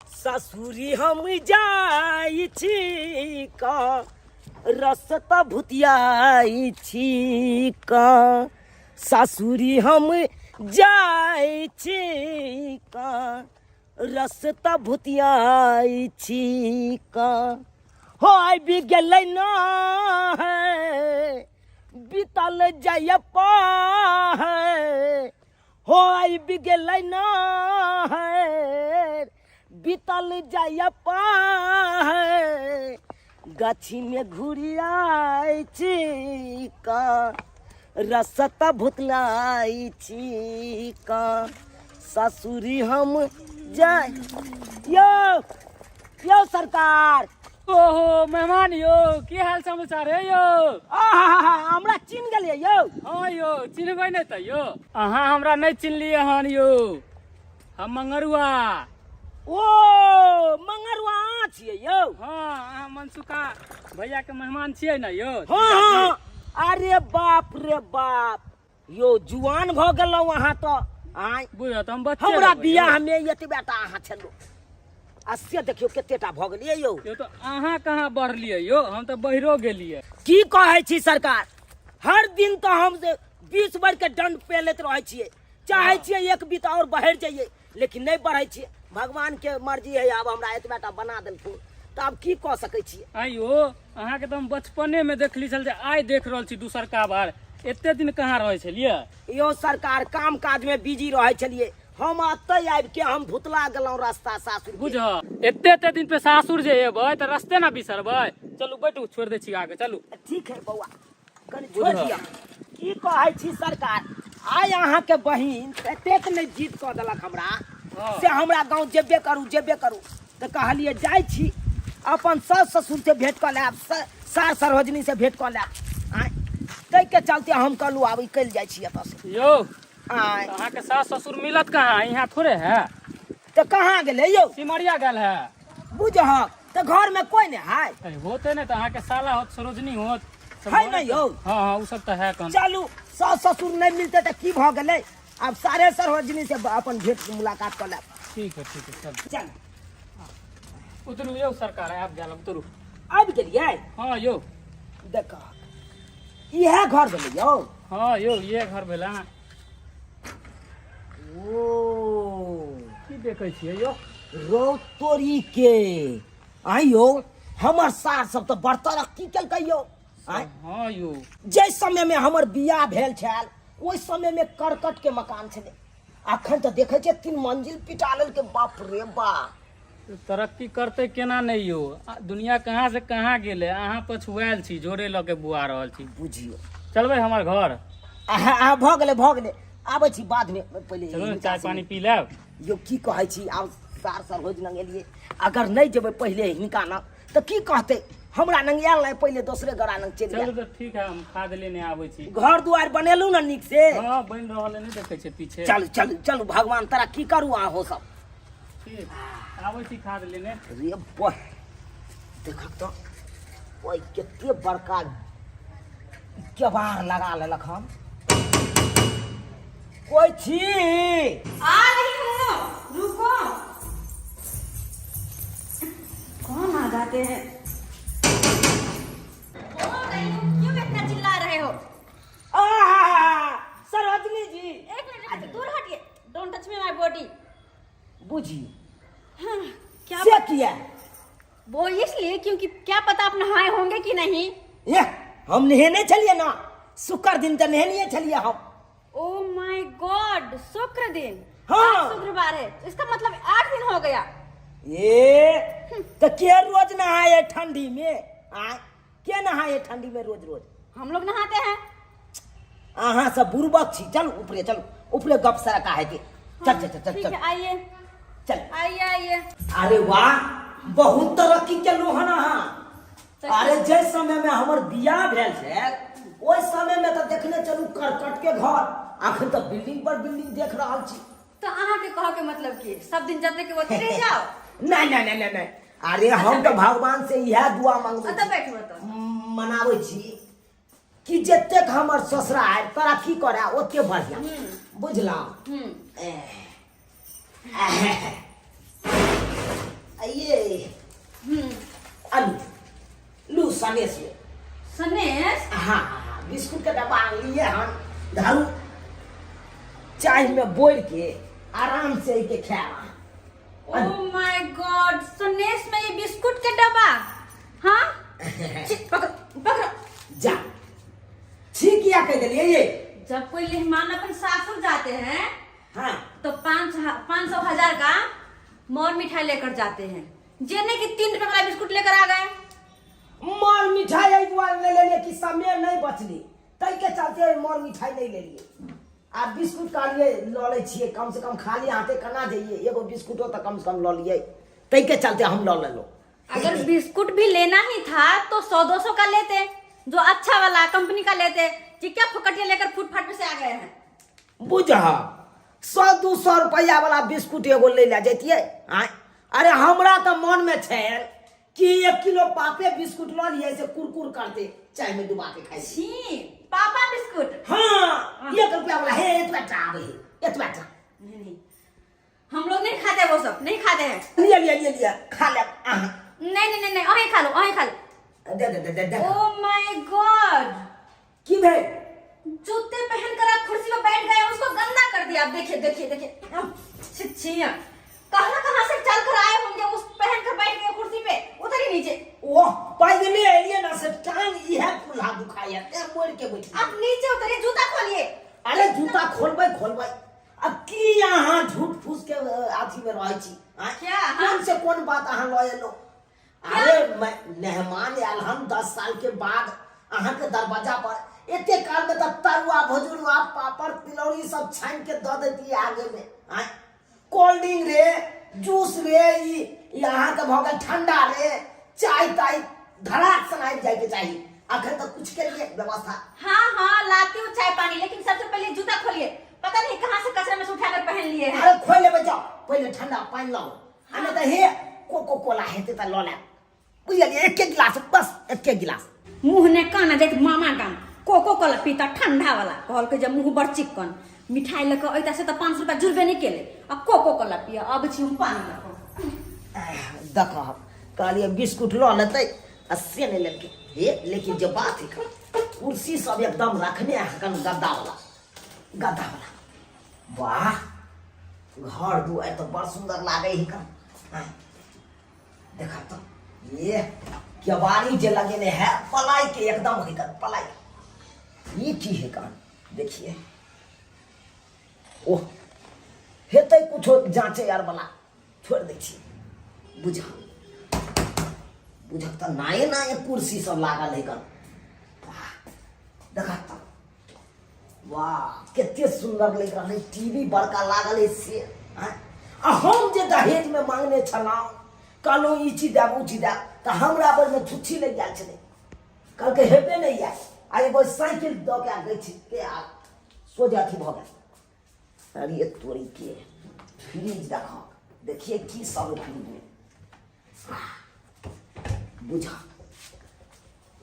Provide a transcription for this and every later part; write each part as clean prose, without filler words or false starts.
ससुरी हम जाई छी का रस्ता भुतियाई छी का ससुरी हम जाई छी का रस्ता भुतियाई छी का हो भी गेलै ना है बीतल जाय है हो भी गेलै ना है बीतल जाय है गाछी में घुरियाई छी का रस्ता भुतलाई छी का ससुरी हम जाय यो सरकार। ओहो मेहमान यो की हाल समाचार है यो? हमरा चिन्ह गेलिए यो? हाँ यो चिन्हबै नहीं त यो? अहाँ हमरा नहीं चिन्हलिए हन यो। हम मंगरुआ। ओ मंगरुआ छियै यो? हाँ अहाँ मनसुखा भैया के मेहमान छियै ना यो? हाँ अरे बाप रे बाप यो जुआन भ गेलौ अहाँ तो आइ बुझ त हम बच्चे हमरा बियाह में एतबेटा अहाँ छलो असे देखियो केतेटा भ गेलिए यो। यो तो अहाँ कहाँ बढ़लिए यो? हम तो बहिरो गेलिए। की कहै छी सरकार हर दिन तो हम 20 वर्ष के दंड पे लेत रहै छियै चाहे छियै एक बीत और बढ़ जाइए लेकिन नहीं बढ़ै छियै। भगवान के मर्जी है अब हमरा एतबेटा बना देलखिन त अब की क सकै छियै। आइयो अहाँ के तो हम बचपने में देखली छल जे आइ देख रहल छी दूसर का बार एते दिन कहाँ रहै छलिए यो? सरकार काम काज में बिजी रहै छलिए हम अतै आबि के हम भुतला गेलौ रास्ता सासुर बुझ एते दिन पे सासुर जे एबै त रास्ते ना बिसरबै। चलू बैठू छोड़ दे छी आगे चलू। ठीक है बौआ कनि छोड़ दिया। की कहै छी सरकार आइ अहाँ के बहिन एतेक नहीं जीत क देलक हमरा से हमरा गांव जेबे करू त कहलिए जाय छी अपन सास ससुर से भेंट क लेब सार सरोजनी से भेंट क लेब आइ तै के चलते हम कहलू आब निकल जाय छी एत से। यो आइ अहाँ के सास ससुर मिलत कहाँ? यहाँ थोड़े है। त कहाँ गेले यो? सिमरिया गल है। बुझह त घर में कोई नहीं है? अरे होते नहीं तो अहाँ के साला होत सरोजनी होत सब है नहीं यो? हाँ हाँ उ सब तो है कौन। चलू सास ससुर नहीं मिलते त की भ गेले अब सारे सरोजनी से अपन भेंट मुलाकात क लेब। ठीक है चल चल उतरू यो सरकार आप जाल उतरू। आबि गेलिए? हाँ यो देख इहे घर भेलै यो? हाँ यो ये घर भेला। ओ की देखै छियै यो? रो तोरी के आइयो हमर सार सब तो बड़ तरक्की केलकै यो। हाँ यो जे समय में हमर बियाह भेल छल ओइ समय में करकट के मकान छलै अखन तो देखे छे 3 मंजिल पिटालल के बाप रे बाप। तरक्की करते केना नहीं यो? दुनिया कहाँ से कहाँ गेले अहाँ पछुआल छी जोरे ल के बुआ रहल छी। बुझियो चलबै हमर घर? भ गेले आबै छी बाद में पहले चलो चाय पानी पी लेब। यो की कहै छी आब सार सरोज लंग एलिए अगर नहीं जेबै पहले हिनका न त की कहते हमरा लंग आयल नहीं पहले दूसरे गरा लंग चल चलो तो ठीक है हम खाद लेने आबै छी। घर दुआर बनेलू न नीक से? हाँ बन रहल है नहीं देखे छे पीछे। चल भगवान तारा की करू आ हो सब। ठीक आबै छी खाद लेने। रे बह देखक तो ओइ केते बड़का केबाड़ लगा लेलक हम। कोई छी? आ रही हूँ रुको। कौन आ जाते हैं? क्यों इतना चिल्ला रहे हो? सरोजनी जी एक मिनट दूर हटिए। Don't touch me my body. बुझी हाँ, क्या से किया? वो इसलिए क्योंकि क्या पता आप नहाए होंगे कि नहीं। ये हम नहेने चलिए ना शुक्र दिन तो नहेनिए चलिए हम। ओ माय गॉड शुक्र दिन? हाँ। आज शुक्रवार है इसका मतलब 8 दिन हो गया। ये तो के रोज नहाए ठंडी में? के नहाए ठंडी में रोज? हम लोग नहाते हैं। अहाँ सब बुर्बक छी। चलो ऊपरे गप सरका है के चल ठीक है आइए चल। आइए। अरे वाह बहुत तरक्की केलू हन अहाँ। अरे जे समय में हमर बियाह भेल छे ओइ समय में तो देखने चलू करकट के घर अखन तो बिल्डिंग पर बिल्डिंग देख रहल छी। तो अहाँ के कहो के मतलब की सब दिन जते के ओते रह जाओ? नहीं अरे हम तो भगवान से यह दुआ मांगबै तो बैठो तो मनाबै छी कि जतेक हमर ससुरा है तरक्की करे ओते बढ़िया बुझलौ। ये आलू लू सनेस में सनेस हाँ बिस्कुट का डब्बा लिए हम धरू चाय में बोल के आराम से के खाया ओह माय गॉड, सनेस में ये बिस्कुट के डब्बा। हाँ पकड़ पकड़। जा ठीक किया कह दिलिए ये। जब कोई मेहमान अपन सासुर जाते हैं हाँ तो 500 1000 का मोर मिठाई लेकर जाते हैं। जेने की 3 रुपए वाला बिस्कुट लेकर आ गए। मोर मिठाई एक बार ले लिए कि समय नहीं बचली तई के चलते मोर मिठाई नहीं ले लिए आ बिस्कुट का लिए ल ले छिए कम से कम खाली हाथे कना जाइए एगो बिस्कुटो तो कम से कम ल लिए तई के चलते हम ल ले लो। अगर बिस्कुट भी लेना ही था तो 100-200 का लेते, जो अच्छा वाला कंपनी का लेते। जी क्या फुकटिया लेकर फुटफाट पे से आ गए हैं। बुझा 100-200 रुपया वाला बिस्कुट एगो ले ले जैतिए। अरे हमरा तो मन में छे कि 1 किलो पापे बिस्कुट ल लिए से कुरकुर करते चाय में डुबा के खाई। छी पापा बिस्कुट। हाँ 1 रुपया वाला है इतना आवे है इतना। नहीं हम लोग नहीं खाते, वो सब नहीं खाते हैं। लिया खा ले। नहीं अहे खा लो अहे खा लो। दे ओह माय गॉड, की भाई जूते पहनकर आप कुर्सी पर बैठ गए, उसको गंदा कर दिया। आप देखिए छी कहां से चल कर आए होंगे, उस पहनकर बैठ गए कुर्सी पे। उतर ही नीचे। ओह पैदल एलिए ना से टांग यह कुल्हा दुखाया ते मोड़ के बैठी। आप नीचे उतरिए, जूता खोलिए। अरे जूता खोलबै अब की यहाँ झूठ फूस के आथी में रहै छी। क्या कौन से कौन बात अहाँ लए लो। अरे मेहमान आयल हम 10 साल के बाद अहाँ के दरवाजा पर एते काल में तब तरुआ भजुरुआ पापड़ तिलौरी सब छान के द देती आगे में। कोल्ड ड्रिंक रे जूस रे यहाँ के भगल ठंडा रे चाय ताई धड़ाक सनाई जाए के चाहिए। आखिर तक कुछ के लिए व्यवस्था। हाँ लाती हूँ चाय पानी, लेकिन सबसे पहले जूता खोलिए। पता नहीं कहाँ से कचरे में से उठाकर पहन लिए हैं। अरे खोल ले जाओ पहले ठंडा पानी लाओ। हमें तो हे कोको कोला हेते त ल ले बुझलिए एक गिलास बस एक गिलास। मुंह ने काना देत मामा गाम कोको कोला पीता ठंडा वाला। कहल के जब मुंह बड़ चिकन मिठाई लेकर अइता से तो 500 रुपया जुर्बे नहीं केले। अब कोको कोला पिया, अब छी हम पानी लेकर। देखो कहलिए बिस्कुट ल लेते अस्से नहीं लेके हे, लेकिन जो बात है कुर्सी सब एकदम रखने हकन गद्दा वाला। वाह घर दुआर तो बड़ सुंदर लागे ही कन। देखा तो ये केवाड़ी जे लगेने है पलाई के एकदम है कन पलाई। ये की है कन देखिए। ओह हेतै कुछो जांचे यार वाला छोड़ दे छी। बुझक तो नाये कुर्सी सब लागल है कन। देखा तो वाह कितने सुंदर लग रहा है। टीवी बड़का लागल है से। हम जे दहेज में मांगने छलाऊ कहलू ई चीज देब उ चीज देब तो हमरा पर में छुच्छी लग गेल छले। कल के हेबे नहीं है आ एगो साइकिल द के आ गई छी के आ सोजा थी भ गेल। अरे तोरी के फ्रिज देखो देखिए की सब फ्रिज में बुझा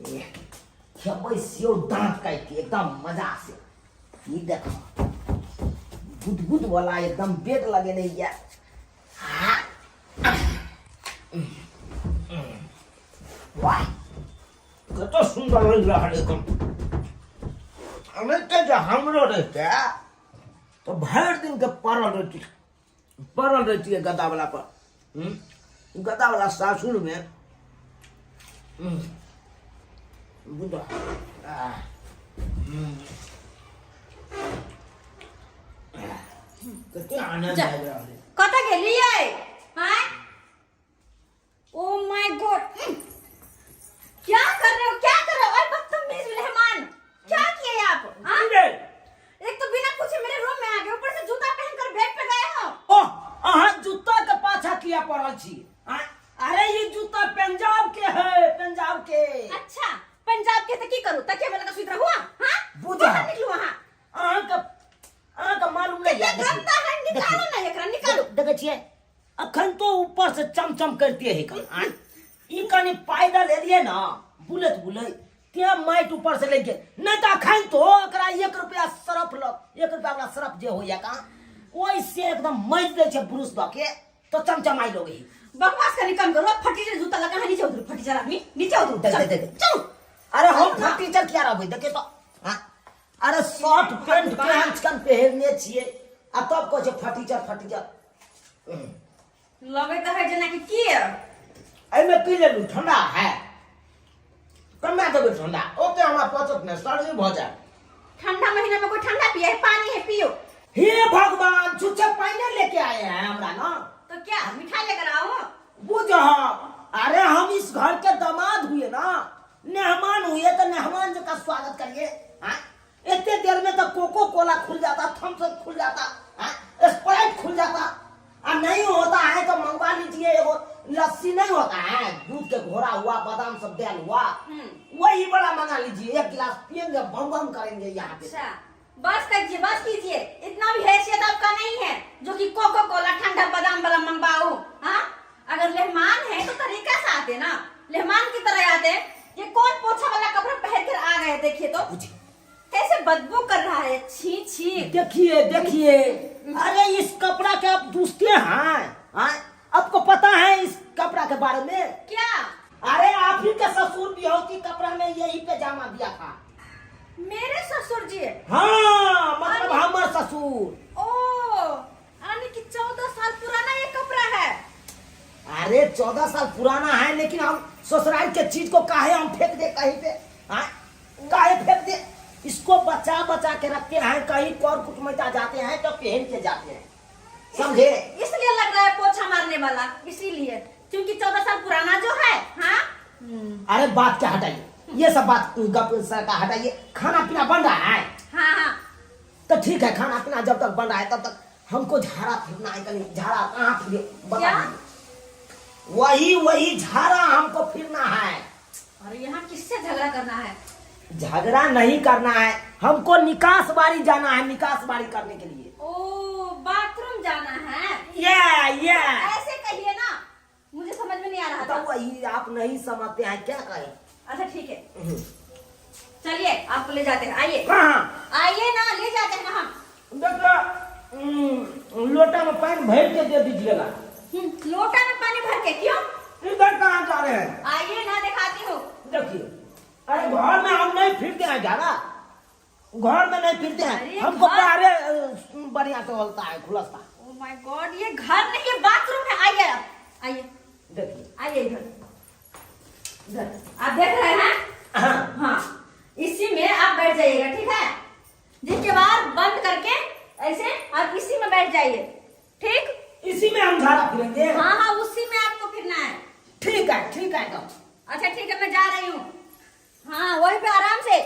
ये खेबै सेव दांत काट के एकदम मजा से। ये देखो गुदगुद वाला एकदम बेग लगे नहीं है। वाह कतो सुंदर लग रहा है एकदम। हमें तो जो हमरो रहते तो भर दिन के पड़ल रहती है गदा वाला पर। गदा वाला सासुर में बुझा कितने आनंद आ रहा है। कता गेलिए हैं? ओह माय गॉड, क्या कर रहे हो ओए बदतमीज मेहमान, क्या किए आप? हाँ? एक तो बिना पूछे मेरे रूम में आ गए, ऊपर से जूता पहनकर बेड पे गए हो। ओह अहाँ जूता के पाछा किया पड़ल छी। अरे ये जूता पंजाब के है पंजाब के। अच्छा पंजाब के तो की करूं, तकिया वाला का सुइत्र हुआ। हां बुझा निकलू वहां। अहाँ का मालूम नहीं है। गंदा है, निकालो ना एकरा निकालो। देखे छिए अखन तो ऊपर से चमचम करते है कन। ई कनी पैदल एलिए ना बुलत त्या माइट ऊपर से लेके नहीं तो अखन तो एकरा 1 रुपया सरफ ल 1 रुपया वाला सरफ जे होया का ओइ से एकदम मैज दे छे ब्रुश द के तो चमचमाई लोगे। बकवास करनी कम करो। फटीचर जूता लगा है, नीचे उतर। फटीचर आदमी नीचे उतर। दे, चल, दे, दे। चल। अरे हम फटीचर क्या रहबै देखे तो हाँ? अरे शर्ट पैंट के आजकल पहनने छिए आ तब कहै छै फटीचर फटीचर। लगे तो है जना की एमे पी लेलू ठंडा है कमे देबै ठंडा ओते हमरा पचत ने सर्दी भ जाए। ठंडा महीना में कोई ठंडा पिए है? पानी है, पियो। हे भगवान छुच्छे पानी लेके आए हैं हमरा ना। तो क्या मिठाई लेकर आओ? बुझ अरे हम इस घर के दामाद हुए ना, मेहमान हुए तो मेहमान का स्वागत करिए। इतने देर में तो कोको कोला खुल जाता, थम्स अप खुल जाता, स्प्राइट खुल जाता। अब नहीं होता है तो मंगवा लीजिए एगो लस्सी नहीं होता है, दूध के घोरा हुआ, बादाम सब डाल हुआ, वही बड़ा मंगा लीजिए। एक गिलास पियेंगे, बम बम करेंगे यहाँ पे। अच्छा बस कीजिए, बस कीजिए। इतना भी हैसियत आपका नहीं है जो कि कोको कोला ठंडा बादाम वाला मंगवाओ। हाँ, अगर मेहमान है तो तरीका से आते ना, मेहमान की तरह आते। ये कौन पोछा वाला कपड़ा पहन कर आ गए? देखिए तो कैसे बदबू कर रहा है। छी छी। देखिए देखिए, अरे इस कपड़ा के आप दूसरे हैं। आपको पता है इस कपड़ा के बारे में? क्या? अरे आप ही के ससुर बिहोती कपड़ा में यही पैजामा दिया था। मेरे ससुर जी? हाँ, मतलब हमारे ससुर। ओ, यानी कि 14 साल पुराना ये कपड़ा है। अरे 14 साल पुराना है, लेकिन हम ससुराल के चीज को काहे हम फेंक दे कहीं पे? काहे फेंक दे? इसको बचा बचा के रखते हैं, कहीं कौर कुटुंबा जाते हैं तो पहन के जाते हैं, समझे? इसलिए लग रहा है पोछा मारने वाला, इसीलिए क्योंकि 14 साल पुराना जो है। हाँ, अरे बात क्या हटाइए, ये सब बात गप का हटाइए। खाना पीना बन रहा है? हाँ हाँ। तो ठीक है, खाना पीना जब तक बन रहा है तब तक हमको झाड़ा फिरना है। कहीं झाड़ा कहाँ फिरे बता दीजिए। वही झाड़ा हमको फिरना है। और यहाँ किससे झगड़ा करना है? झगड़ा नहीं करना है, हमको निकास बारी जाना है, निकास बारी करने के लिए। ओ, बाथरूम जाना है? ये ऐसे कहिए ना, मुझे समझ में नहीं आ रहा तो था। वही आप नहीं समझते हैं, क्या करें? अच्छा ठीक है, चलिए आपको ले जाते हैं। आइए कहाँ? आइए ना, ले जाते हैं ना हम। देखो लोटा में पानी भर के दे दीजिएगा। लोटा में पानी भर के? क्यों? इधर कहाँ जा रहे हैं? आइए ना, दिखाती हूँ। देखिए, अरे घर में हम नहीं फिरते हैं ज्यादा, घर में नहीं फिरते हैं, हमको बाहर बढ़िया से बोलता है, खुलसता। ओह माय गॉड, ये घर नहीं है, बाथरूम है। आइए आप, आइए, देखिए आइए इधर। आप देख रहे हैं? हाँ, इसी में आप बैठ जाइएगा, ठीक है? जिसके बाद बंद करके ऐसे आप इसी में बैठ जाइए, ठीक? इसी में हम झाड़ा फिरेंगे। हाँ हाँ, उसी में आपको फिरना है। ठीक है ठीक है। तो अच्छा ठीक है, मैं जा रही हूँ। हाँ, वहीं पे आराम से।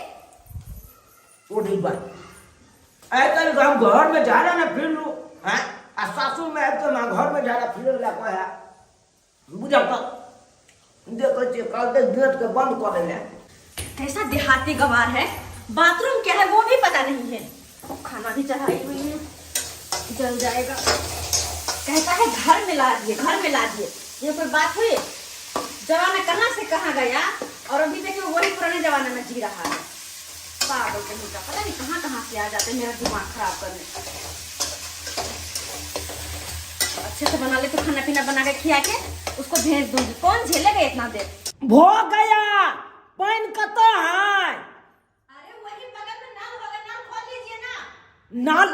वो ठीक बात। ऐसा हम घर में झाड़ा ना फिर लू है, सासू में तो ना घर में झाड़ा फिर लगा है, बुझा तो देखो कल तक गेट के बंद कर देंगे। कैसा देहाती गवार है, बाथरूम क्या है वो भी पता नहीं है। खाना भी चढ़ाई हुई है, जल जाएगा। कहता है घर में ला दिए, घर में ला दिए। ये कोई बात हुई? जमाना कहाँ से कहाँ गया, और अभी देखिए वही पुराने जमाने में जी रहा है। पागल कहीं का, पता नहीं कहाँ कहाँ से आ जाते हैं मेरा दिमाग खराब करने। अच्छे से बना ले तो खाना पीना बना के खिया के उसको भेज दूंगी। कौन झेलेगा इतना देर? भो गया पानी कतो है? अरे वही बगल में नल होगा, नल खोल लीजिए ना। नल?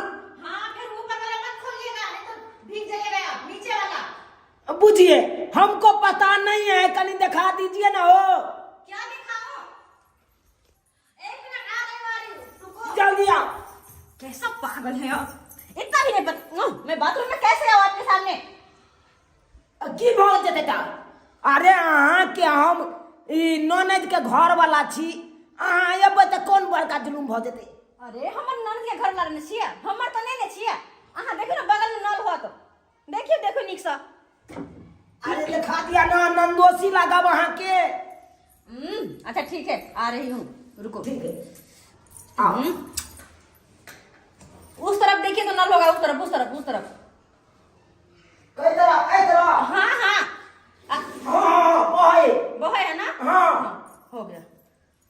हाँ, फिर ऊपर वाला मत खोलिएगा, नहीं तो भीग जाएगा नीचे वाला। बुझिए, हमको पता नहीं है, कहीं दिखा दीजिए ना। हो क्या दिखाओ? एक मिनट, आ रही हूँ, रुको। जल्दी आओ। कैसा पागल है आप, इतना भी नहीं पता। मैं बाथरूम में कैसे आऊँ आपके सामने? की भाव देते था? अरे अहाँ के हम ननद के घर वाला छी, अहाँ अब तो कौन बड़का जुलूम भ जेते? अरे हमर ननद के घर लड़ने छिए, हमर तो नहीं ने छिए। अहाँ देखो ना बगल में नल हो तो देखिए, देखो निक सा। अरे दिखा दिया ना, नंदोसी लगा वहाँ के। अच्छा ठीक है, आ रही हूँ, रुको। ठीक है, आओ। उस तरफ देखिए तो नल होगा, उस तरफ, उस तरफ, उस तरफ। कई तरह, कई तरह। हाँ हाँ, वो है ना? हाँ, हो गया,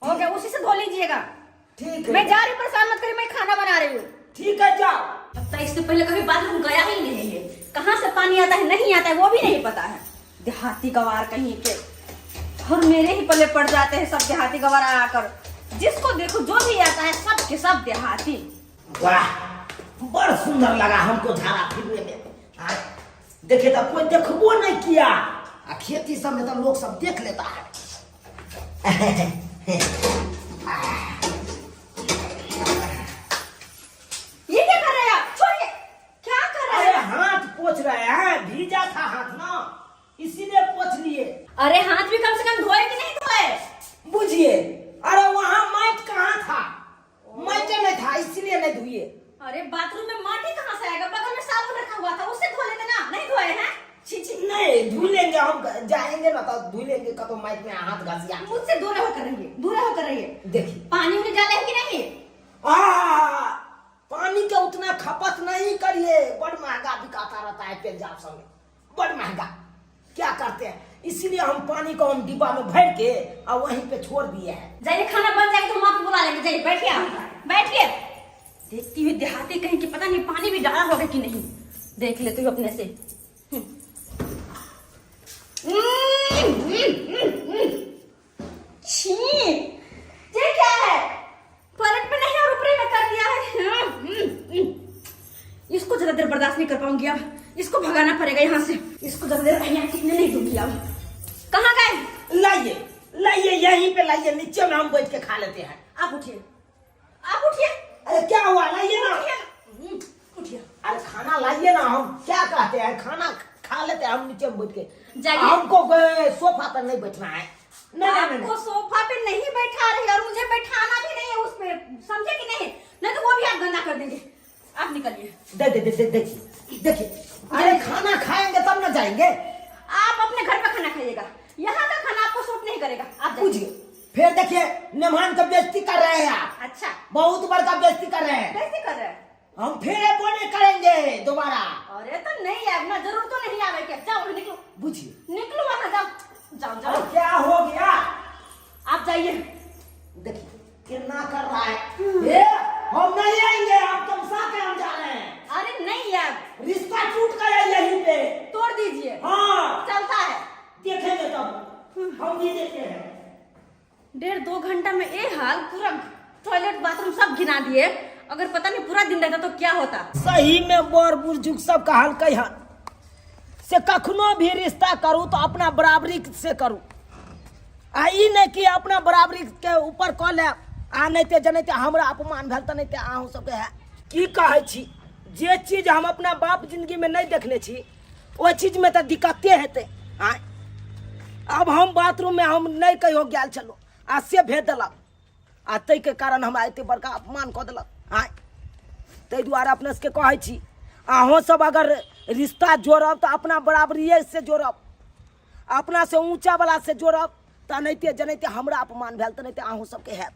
हो गया। उसी से धो लीजिएगा। ठीक है। मैं जा रही हूँ, परेशान मत करिए, मैं खाना बना रही हूँ। ठीक है, जाओ। लगता है इससे पहले कभी बाथरूम गया ही नहीं है। कहाँ से पानी आता है नहीं आता है वो भी नहीं पता है। देहाती गवार कहीं के, और मेरे ही पल्ले पड़ जाते हैं सब देहाती गवार आकर। जिसको देखो जो भी आता है सब के सब देहाती। वाह, बड़ सुंदर लगा हमको झाड़ा फिरने में। देखे तो कोई देखबो नहीं किया, खेती सब में तो लोग सब देख लेता है। ये क्या कर रहे हैं आप? छोड़िए, क्या कर रहे अरे हैं? हाथ पोंछ रहे हैं, भीजा था हाथ ना, इसीलिए पोंछ लिए। अरे हाथ भी कम से कम धोए कि नहीं धोए? बुझिए, अरे वहाँ माइट कहाँ था, माइट नहीं था, इसीलिए नहीं धुए। अरे बाथरूम में माटी कहाँ से आएगा? बगल में साबुन रखा हुआ था, उससे धो लेते ना। नहीं धोए हैं? छी छी। नहीं धुई लेंगे, हम जाएंगे ना तो धुई लेंगे, कतो माइट में हाथ घसिया। मुझसे दूर होकर रहिए, दूर होकर रहिए। देखिए पानी उन्हें डाले है कि नहीं? पानी का उतना खपत नहीं करिए, बड़ महंगा बिकाता रहता है पंजाब सब में, बड़ महंगा। क्या करते हैं, इसीलिए हम पानी को हम डिब्बा में भर के और वहीं पे छोड़ दिए हैं। जाइए, खाना बन जाएगा तो हम आपको बुला लेंगे। जाइए, बैठिए आप, बैठिए। देखती हुई देहाती कहीं कि पता नहीं पानी भी डाला होगा कि नहीं, देख लेती हूँ अपने से। छी, ये क्या है? टॉयलेट में नहीं और ऊपर में कर दिया है। इसको ज्यादा देर बर्दाश्त नहीं कर पाऊंगी अब, इसको भगाना पड़ेगा यहाँ से। इसको ज्यादा देर यहाँ टिकने नहीं दूंगी अब। कहाँ गए? लाइए लाइए, यहीं पे लाइए, नीचे में हम बैठ के खा लेते हैं। आप उठिए, आप उठिए। अरे क्या हुआ, लाइए ना। उठिए। अरे खाना लाइए ना, हम क्या कहते हैं, खाना खा लेते हैं हम नीचे में बैठ के। जाइए। हमको सोफा पर नहीं बैठना है। नहीं नहीं नहीं, आपको सोफा पे नहीं बैठा रही और मुझे बैठाना भी नहीं है उस पे, समझे कि नहीं? नहीं तो वो भी आप गंदा कर देंगे। आप निकलिए। देखिए देखिए, अरे खाना खाएंगे तब ना जाएंगे। आप अपने घर पे खाना खाइएगा, यहाँ का खाना आपको सूट नहीं करेगा। आप जाइए। पूछिए, फिर देखिए मेहमान का बेइज्जती कर रहे हैं आप, अच्छा, बहुत बड़का बेइज्जती कर रहे हैं। कैसे कर रहे हैं? हम फिर बोले करेंगे दोबारा। अरे तो नहीं आए ना, जरूर तो नहीं आवे क्या? जाओ निकलो, बुझिए, निकलो वहाँ, जाओ जाओ जाओ। और क्या हो गया, आप जाइए। देखिए कितना कर रहा है ये। हम नहीं आएंगे, आप तुम साथ हम जा रहे हैं। अरे नहीं यार, रिश्ता टूट गया यहीं पे, तोड़ दीजिए। हाँ चलता है, देखेंगे तब, हम भी देखते हैं। 1.5-2 घंटा में ये हाल, पूरा टॉयलेट बाथरूम सब गिरा दिए। अगर पता नहीं पूरा दिन रहता तो क्या होता। सही में बड़ बुजुर्ग सब का हाल कहिया से, कखनो भी रिश्ता करूँ तो अपना बराबरी से करूँ, आई नहीं कि अपना बराबरी के ऊपर कह ले, आ नहीं ते जने हमरा अपमान भेल तो नहीं ते अहूँ सबके है। की कहै छी, जे चीज हम अपना बाप जिंदगी में नहीं देखले छी, वो चीज में तो दिक्कते हेते। आय अब हम बाथरूम में हम नहीं कहियो गेल चलो, आ से भेज देलक, आ तै के कारण हमरा एते बड़का अपमान कऽ देलक। आय ताहि दुआरे अपने सबके कहै छी, अहों सब अगर रिश्ता जोड़ब तो अपना बराबरिए से जोड़ब, अपना से ऊंचा वाला से जोड़ब, तो नहीं ते जनैते हमरा अपमान भेल तो नहीं ते अहूँ सबके हैत।